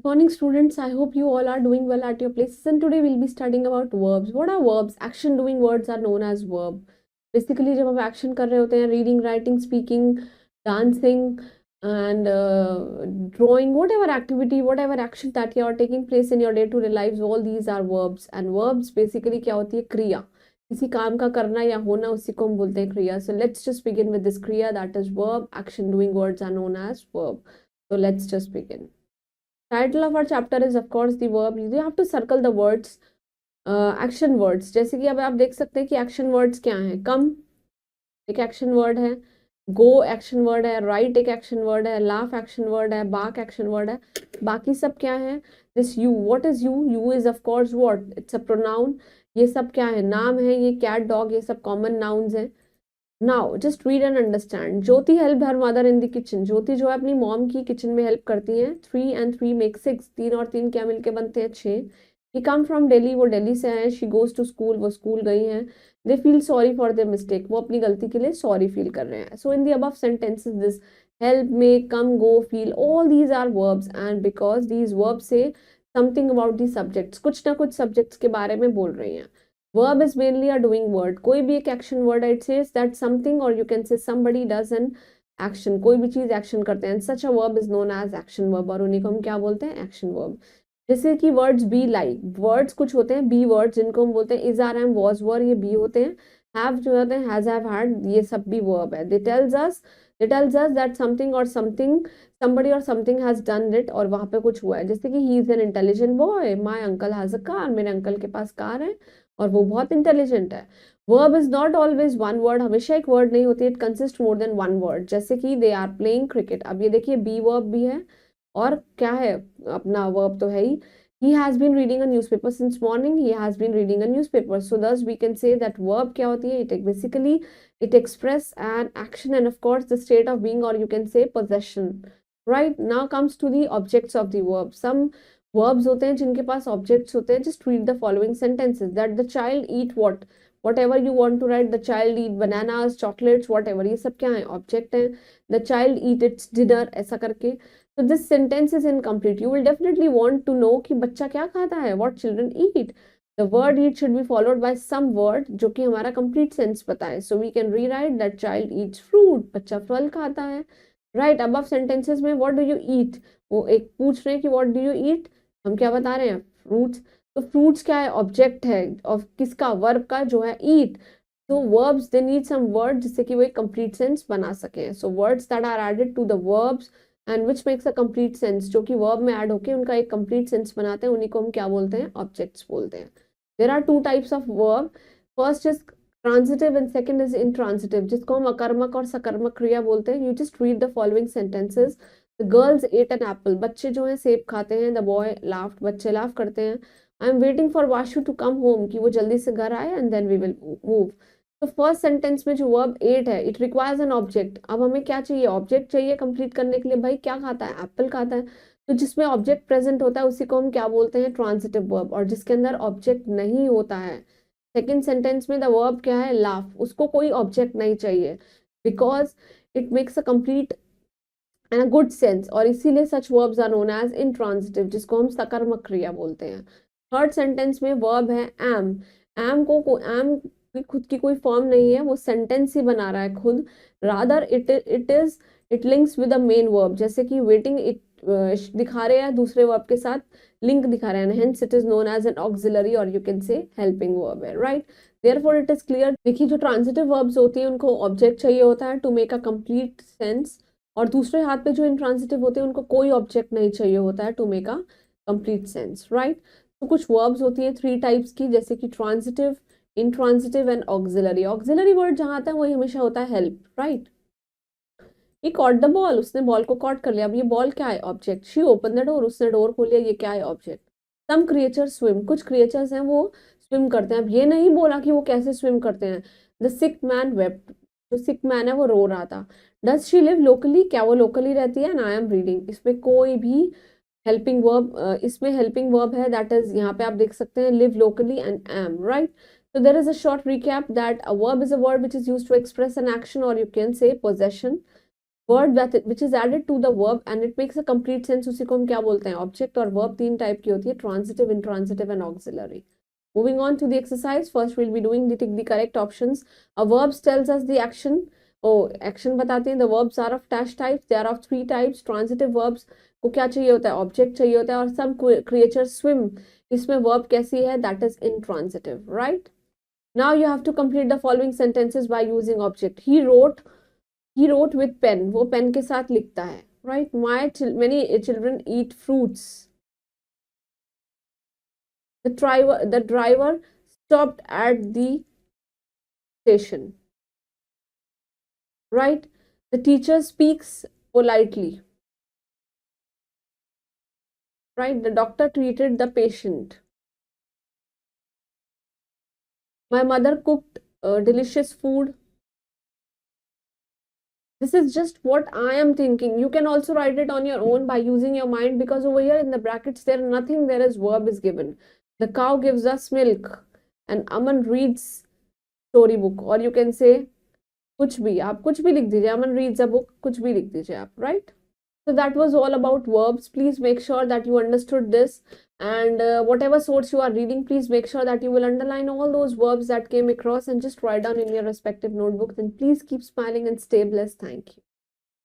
Morning students, I hope you all are doing well at your places, and today we'll be studying about verbs. What are verbs? Action doing words are known as verb. Basically जब हम action कर रहे होते हैं, reading, writing, speaking, dancing and drawing, whatever activity, whatever action that you are taking place in your day-to-day lives, all these are verbs. And verbs basically क्या होती है? क्रिया. किसी काम का करना या होना उसी को हम बोलते हैं क्रिया. So let's just begin with this kriya, that is verb. Action doing words are known as verb. So let's just begin. Title of our chapter is of course the verb. You have to circle the words, action words. जैसे कि अब आप देख सकते हैं कि action words क्या हैं. Come एक action word है, go action word है, write एक action word है, laugh action word है, bark action word है. बाकी सब क्या है? This you, what is you? You is of course what? It's a pronoun. ये सब क्या है? नाम है. ये cat, dog, ये सब common nouns हैं. Now just read and understand. Jyoti help her mother in the kitchen. Jyoti जो है अपनी मॉम की किचन में हेल्प करती हैं. 3 and 3 मेक 6. 3 और 3 क्या मिलके बनते हैं? 6. ही कम फ्रॉम दिल्ली, वो दिल्ली से हैं. शी गोज टू स्कूल, वो स्कूल गई हैं. They feel sorry for their mistake, वो अपनी गलती के लिए सॉरी फील कर रहे हैं. So in the above sentences this help, make, come, go, feel, all these are verbs. And because these verbs say something about the subjects, कुछ ना कुछ सब्जेक्ट्स के बारे में बोल रही हैं. Verb is mainly a doing word. कोई भी एक action word it says that something or you can say somebody does an action. कोई भी चीज action करते हैं. Such a verb is known as action verb. और उन्हीं को हम क्या बोलते हैं? Action verb. जैसे कि words be like. Words कुछ होते हैं be words जिनको हम बोलते हैं is, are, am, was, were, ये be होते हैं. Have जो होते हैं has, have, had, ये सब भी verb है. They tells us that something or something, somebody or something has done it और वहां पे कुछ हुआ है. जैसे कि he is an intelligent boy. My uncle has a car. मेरे अंकल के पास कार है और वो बहुत इंटेलिजेंट है. Verb is not always one word. हमेशा एक वर्ड नहीं होती. It consist more than one word. जैसे कि दे आर प्लेइंग क्रिकेट. अब ये देखिए बी वर्ब भी है और क्या है अपना वर्ब तो है ही. He has been reading a newspaper since morning. He has been reading a newspaper. So thus we can say that verb क्या होती है? It basically it express an action and of course the state of being, or you can say possession. Right now comes to the objects of the verb. Some verbs होते हैं जिनके पास objects होते हैं. Just read the following sentences. That the child eat what? Whatever you want to write. The child eat bananas, chocolates, whatever. ये सब क्या है? Object है. The child eat its dinner, ऐसा करके. So this sentence is incomplete. You will definitely want to know कि बच्चा क्या खाता है. What children eat. The word eat should be followed by some word जो कि हमारा complete sense बताए. So we can rewrite that child eats fruit. बच्चा फल खाता है. Right, above sentences में what do you eat? वो एक पूछ रहे हैं कि what do you eat? हम क्या बता रहे हैं? फ्रूट्स. तो फ्रूट्स क्या है? ऑब्जेक्ट है. और किसका? वर्ब का जो है ईट. तो verbs they need some word जिससे कि वो एक कंप्लीट सेंस बना सके. So words that are added to the verbs and which makes a complete sense, जो कि वर्ब में ऐड होके उनका एक कंप्लीट सेंस बनाते हैं, उन्हीं को हम क्या बोलते हैं? ऑब्जेक्ट्स बोलते हैं. There are two types of verb. First is transitive and second is intransitive, जिसको हम अकर्मक और सकर्मक क्रिया बोलते हैं. You just read the following sentences. The girls ate an apple. बच्चे जो हैं सेब खाते हैं. The boy laughed. बच्चे लाफ करते हैं. I am waiting for Vashu to come home, कि वो जल्दी से घर आए and then we will move. तो फर्स्ट सेंटेंस में जो वर्ब ate है, it requires an object. अब हमें क्या चाहिए? ऑब्जेक्ट चाहिए कंप्लीट करने के लिए. भाई क्या खाता है? एप्पल खाता है. तो जिसमें ऑब्जेक्ट प्रेजेंट होता है उसी को हम क्या बोलते हैं? Transitive verb. और जिसके अंदर ऑब्जेक्ट नहीं होता है, सेकेंड सेंटेंस में द वर्ब क्या है? लाफ. उसको कोई ऑब्जेक्ट नहीं चाहिए because it makes a complete and a good sense, और इसीलिए such verbs are known as intransitive, जिसको हम सकर्मक क्रिया बोलते हैं. थर्ड सेंटेंस में वर्ब है एम. एम की खुद की कोई फॉर्म नहीं है, वो सेंटेंस ही बना रहा है खुद. Rather it links with the main verb. जैसे कि वेटिंग इट दिखा रहे हैं दूसरे वर्ब के साथ लिंक दिखा रहे हैं. Hence it is known as an auxiliary और you can say helping verb है. Right, therefore it is clear. देखिए जो ट्रांजिटिव वर्ब्स होती हैं उनको ऑब्जेक्ट चाहिए होता है to make a complete sense, और दूसरे हाथ पे जो इंट्रांजिटिव होते हैं उनको कोई ऑब्जेक्ट नहीं चाहिए होता है to make a complete sense. Right, तो कुछ वर्ब्स होती हैं थ्री टाइप्स की, जैसे कि transitive, intransitive and auxiliary. Auxiliary word जहां आता है वही हमेशा होता है help. Right, he caught the ball. उसने बॉल को कॉट कर लिया. अब ये बॉल क्या है? Object. She open the door. उसने डोर खोल लिया. ये क्या है? ऑब्जेक्ट. सम क्रिएचर स्विम. कुछ क्रिएचर्स हैं वो स्विम करते हैं. अब ये नहीं बोला कि वो कैसे स्विम करते हैं. The sick man wept. जो सिक मैन है वो रो रहा था. Does she live locally. क्या वो लोकली रहती है? And I am reading. इसमें कोई भी हेल्पिंग वर्ब, इसमें हेल्पिंग वर्ब है, दैट इज यहाँ पे आप देख सकते हैं live locally and am. Right, so there is a short recap that a verb is a word which is used to express an action or you can say possession. word which is added to the verb and it makes a complete sense, उसी को हम क्या बोलते हैं? Object. और verb तीन type की होती है, transitive, intransitive and auxiliary. Moving on to the exercise, first we'll be doing the correct options. A verbs tells us the action. Oh, action बताते हैं। The verbs are of dash types. They are of three types. Transitive verbs को क्या चाहिए होता है? Object चाहिए होता है। और some creatures swim, इसमें verb कैसी है? That is intransitive, right? Now you have to complete the following sentences by using object. He wrote with pen. वो pen के साथ लिखता है, right? Many children eat fruits. The driver stopped at the station, right? The teacher speaks politely, right? The doctor treated the patient. My mother cooked delicious food. This is just what I am thinking. You can also write it on your own by using your mind, because over here in the brackets there nothing there is verb is given. The cow gives us milk and Aman reads storybook, or you can say कुछ भी, आप कुछ भी लिख दीजिए, Aman reads a book, कुछ भी लिख दीजिए आप, right? So that was all about verbs. Please make sure that you understood this, and whatever source you are reading, please make sure that you will underline all those verbs that came across and just write down in your respective notebooks. And please keep smiling and stay blessed. Thank you.